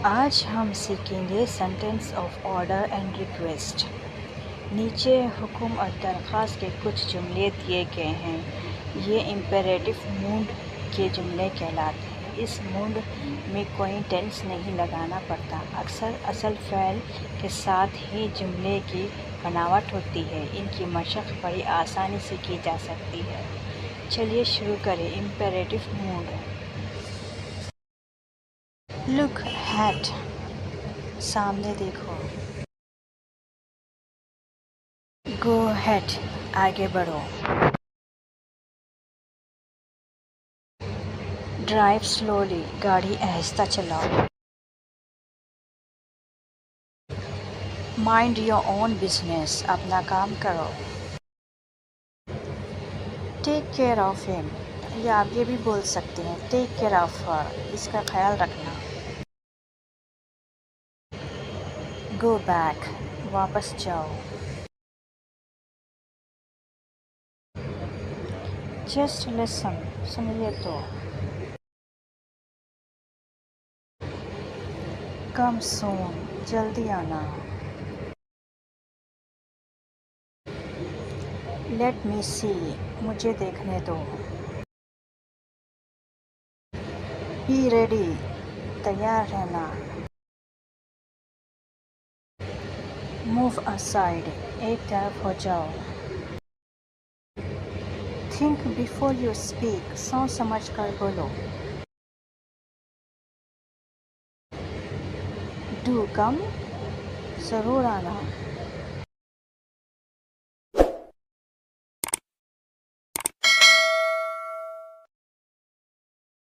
आज हम सीखेंगे sentence of order and request. नीचे हुक्म और दरख्वास्त के कुछ जुमले दिए गए हैं। ये इम्पेरेटिव मूड के जुमले कहलाते हैं। इस मूड में कोई टेंस नहीं लगाना पड़ता। अक्सर असल फ़ेल के साथ ही जुमले की बनावट होती है। इनकी मशक बड़ी आसानी से की जा सकती है। चलिए शुरू करें। Imperative mood. लुक हैट, सामने देखो। गो हैड, आगे बढ़ो। ड्राइव स्लोली, गाड़ी आहिस्ता चलाओ। माइंड योर ओन बिजनेस, अपना काम करो। टेक केयर ऑफ हिम, या आप ये भी बोल सकते हैं टेक केयर ऑफ हर, इसका ख्याल रखना। गो बैक, वापस जाओ। जस्ट लिसन, सुनिए तो। कम सून, जल्दी आना। लेट मी सी, मुझे देखने दो। बी रेडी, तैयार रहना। मूव असाइड, एक तरफ हो जाओ। थिंक बिफोर यू स्पीक, सोच समझ कर बोलो। डू कम, ज़रूर आना।